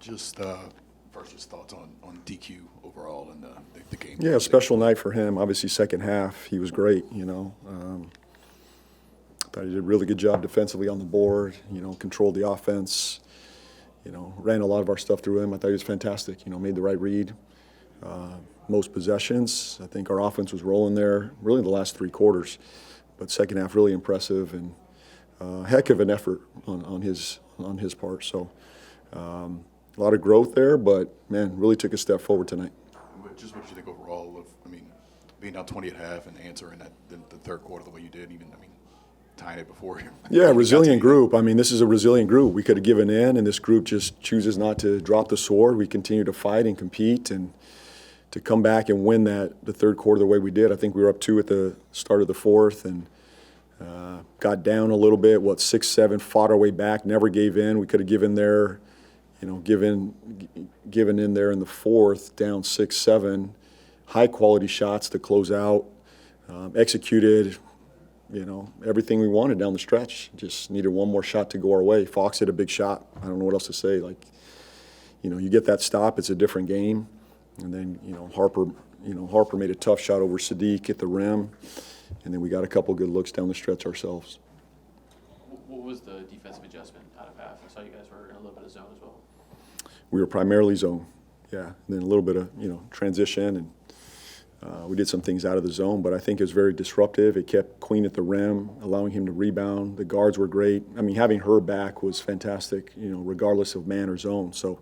Just first, just thoughts on DQ overall and the game. Yeah, a special night for him. Obviously, second half, he was great, thought he did a really good job defensively on the board, controlled the offense, ran a lot of our stuff through him. I thought he was fantastic, made the right read. Most possessions. I think our offense was rolling there really the last three quarters. But second half, really impressive and heck of an effort on his part. So a lot of growth there, but, man, really took a step forward tonight. Just what you think overall of, being down 20 at half and answering that the third quarter the way you did, tying it before. Yeah, resilient group. This is a resilient group. We could have given in, and this group just chooses not to drop the sword. We continue to fight and compete, and to come back and win the third quarter the way we did. I think we were up 2 at the start of the fourth and got down a little bit, 6-7, fought our way back, never gave in. We could have given there, given in there in the fourth, down 6-7, high-quality shots to close out, executed, everything we wanted down the stretch. Just needed one more shot to go our way. Fox hit a big shot. I don't know what else to say. You get that stop, it's a different game. And then, Harper made a tough shot over Sadiq at the rim. And then we got a couple good looks down the stretch ourselves. What was the defensive adjustment out of half? I saw you guys were in a little bit of zone as well. We were primarily zone, yeah. And then a little bit of, transition. And we did some things out of the zone. But I think it was very disruptive. It kept Queen at the rim, allowing him to rebound. The guards were great. Having her back was fantastic, regardless of man or zone. So,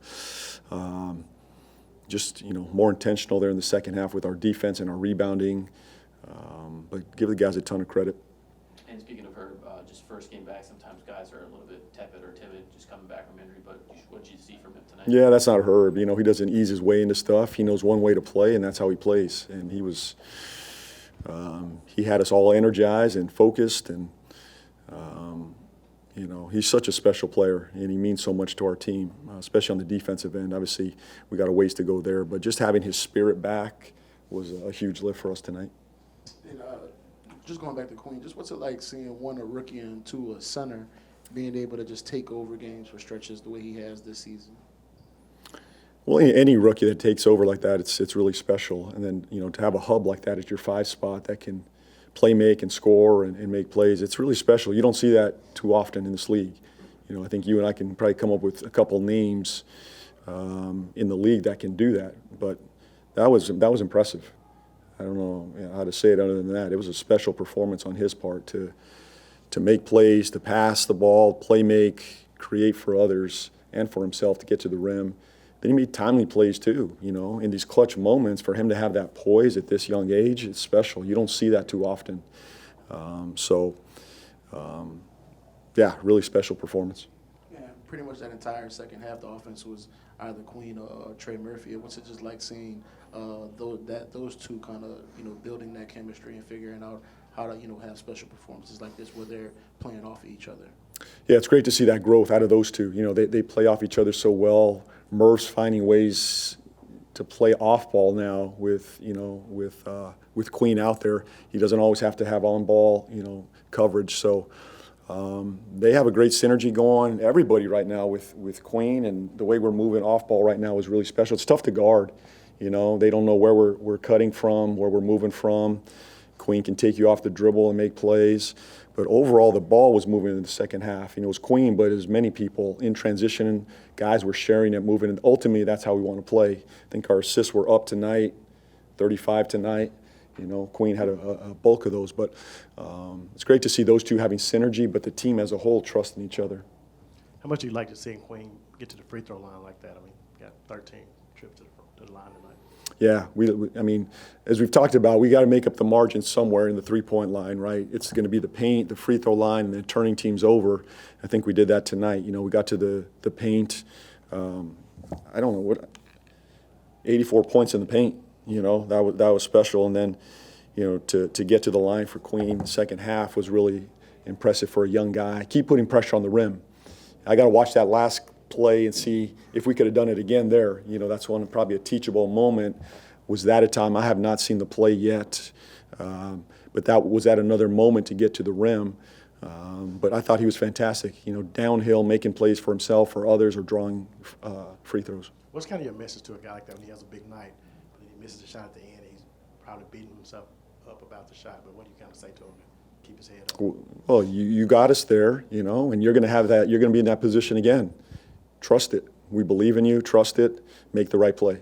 just, more intentional there in the second half with our defense and our rebounding. But give the guys a ton of credit. And speaking of her, just first game back, sometimes guys are a little bit tepid or timid just coming back from injury. But what did you see from him tonight? Yeah, that's not Herb. He doesn't ease his way into stuff. He knows one way to play, and that's how he plays. And he had us all energized and focused. And, he's such a special player, and he means so much to our team, especially on the defensive end. Obviously, we got a ways to go there. But just having his spirit back was a huge lift for us tonight. And, just going back to Queen, just what's it like seeing one a rookie and two a center being able to just take over games for stretches the way he has this season? Well, any rookie that takes over like that, it's really special. And then, to have a hub like that as your 5 spot that can play make and score and make plays, it's really special. You don't see that too often in this league. I think you and I can probably come up with a couple names in the league that can do that. But that was impressive. I don't know how to say it other than that. It was a special performance on his part to make plays, to pass the ball, play make, create for others and for himself to get to the rim. Then he made timely plays too, in these clutch moments. For him to have that poise at this young age, it's special. You don't see that too often. Yeah, really special performance. Yeah, pretty much that entire second half, the offense was either Queen or Trey Murphy. What's it just like seeing those two kind of building that chemistry and figuring out how to have special performances like this where they're playing off of each other? Yeah, it's great to see that growth out of those two. They play off each other so well. Murph's finding ways to play off ball now with Queen out there. He doesn't always have to have on ball coverage. So they have a great synergy going. Everybody right now with Queen, and the way we're moving off ball right now is really special. It's tough to guard. They don't know where we're cutting from, where we're moving from. Queen can take you off the dribble and make plays. But overall, the ball was moving in the second half. It was Queen, but as many people in transition, guys were sharing it, moving. And ultimately, that's how we want to play. I think our assists were up tonight, 35 tonight. Queen had a bulk of those. But it's great to see those two having synergy, but the team as a whole trusting each other. How much do you like to see Queen get to the free throw line like that? Got 13 trips to the line tonight. Yeah, as we've talked about, we got to make up the margin somewhere in the three-point line, right? It's going to be the paint, the free throw line, and then turning teams over. I think we did that tonight. We got to the paint. I don't know 84 points in the paint. That was special. And then, to get to the line for Queen, the second half was really impressive for a young guy. Keep putting pressure on the rim. I got to watch that last play and see if we could have done it again there. That's probably a teachable moment. Was that a time? I have not seen the play yet, but that was at another moment to get to the rim. But I thought he was fantastic. Downhill, making plays for himself or others, or drawing free throws. What's kind of your message to a guy like that when he has a big night, but he misses a shot at the end? He's probably beating himself up about the shot. But what do you kind of say to him to keep his head up? Well, you got us there, and you're going to have that. You're going to be in that position again. Trust it. We believe in you. Trust it. Make the right play.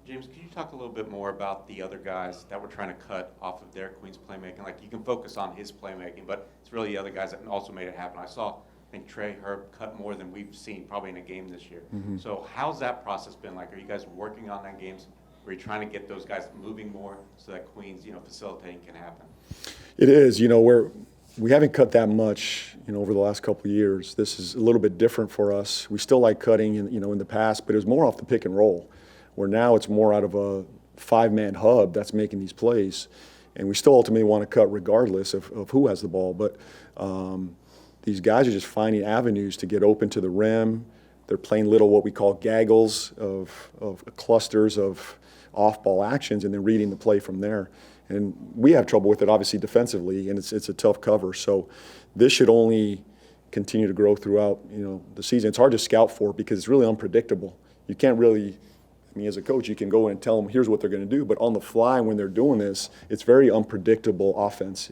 James, could you talk a little bit more about the other guys that were trying to cut off of Derek Queen's playmaking? Like, you can focus on his playmaking, but it's really the other guys that also made it happen. I think Trey Herb cut more than we've seen probably in a game this year. Mm-hmm. So how's that process been like? Are you guys working on that games? Are you trying to get those guys moving more so that Queen's, facilitating can happen? It is. We haven't cut that much, over the last couple of years. This is a little bit different for us. We still like cutting, in the past, but it was more off the pick and roll, where now it's more out of a five-man hub that's making these plays. And we still ultimately want to cut regardless of who has the ball. But these guys are just finding avenues to get open to the rim. They're playing little what we call gaggles of clusters of off-ball actions and then reading the play from there. And we have trouble with it, obviously, defensively, and it's a tough cover. So this should only continue to grow throughout, the season. It's hard to scout for because it's really unpredictable. You can't really, as a coach, you can go in and tell them, here's what they're going to do. But on the fly, when they're doing this, it's very unpredictable offense.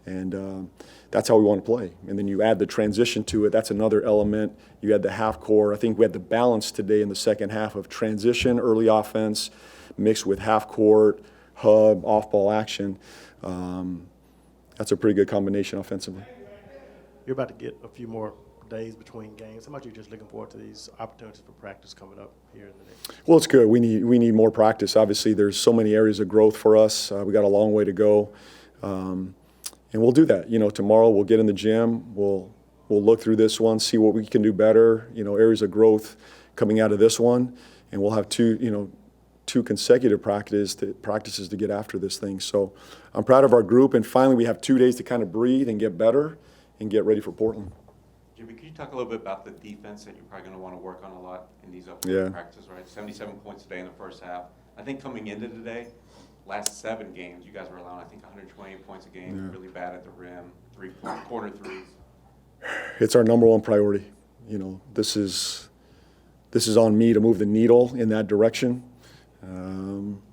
And that's how we want to play. And then you add the transition to it. That's another element. You add the half court. I think we had the balance today in the second half of transition, early offense, mixed with half court, hub, off-ball action. That's a pretty good combination offensively. You're about to get a few more days between games. How much are you just looking forward to these opportunities for practice coming up here in the next? Well, it's good. We need more practice. Obviously, there's so many areas of growth for us. We got a long way to go, and we'll do that. Tomorrow we'll get in the gym. We'll look through this one, see what we can do better. Areas of growth coming out of this one, and we'll have two consecutive practices to get after this thing. So I'm proud of our group, and finally we have 2 days to kind of breathe and get better and get ready for Portland. Jimmy, could you talk a little bit about the defense that you're probably going to want to work on a lot in these upcoming practices, right? 77 points today in the first half. I think coming into today, last 7 games, you guys were allowing, 128 points a game, really bad at the rim, corner threes. It's our number one priority. This is on me to move the needle in that direction.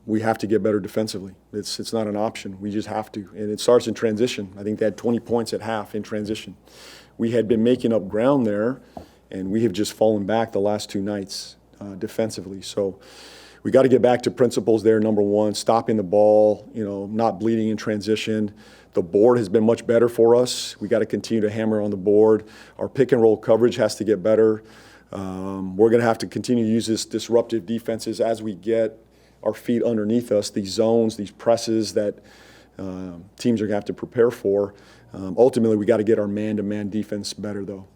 We have to get better defensively. It's not an option. We just have to. And it starts in transition. I think they had 20 points at half in transition. We had been making up ground there, and we have just fallen back the last 2 nights defensively. So we got to get back to principles there. Number one, stopping the ball, not bleeding in transition. The board has been much better for us. We got to continue to hammer on the board. Our pick and roll coverage has to get better. We're going to have to continue to use this disruptive defenses as we get our feet underneath us, these zones, these presses that teams are going to have to prepare for. Ultimately, we got to get our man-to-man defense better, though,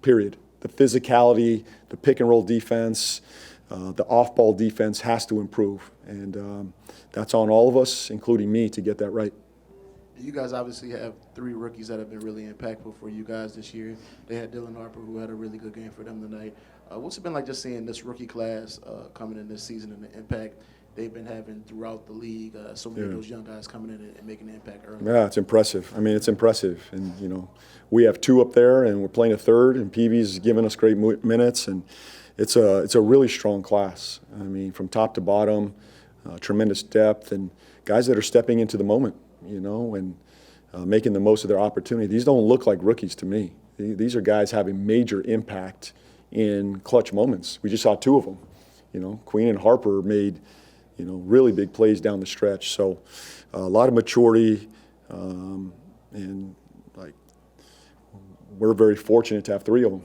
period. The physicality, the pick and roll defense, the off-ball defense has to improve. And that's on all of us, including me, to get that right. You guys obviously have 3 rookies that have been really impactful for you guys this year. They had Dylan Harper, who had a really good game for them tonight. What's it been like just seeing this rookie class coming in this season and the impact they've been having throughout the league? So many of those young guys coming in and making an impact early. Yeah, it's impressive. It's impressive. And, we have 2 up there, and we're playing a 3rd, and Peavy's giving us great minutes. And it's a really strong class. From top to bottom, tremendous depth, and guys that are stepping into the moment. And making the most of their opportunity. These don't look like rookies to me. These are guys having major impact in clutch moments. We just saw 2 of them. Queen and Harper made, really big plays down the stretch. So a lot of maturity, and we're very fortunate to have 3 of them.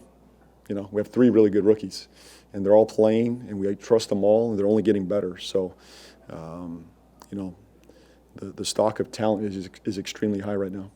We have 3 really good rookies, and they're all playing, and we trust them all, and they're only getting better. So, the stock of talent is extremely high right now.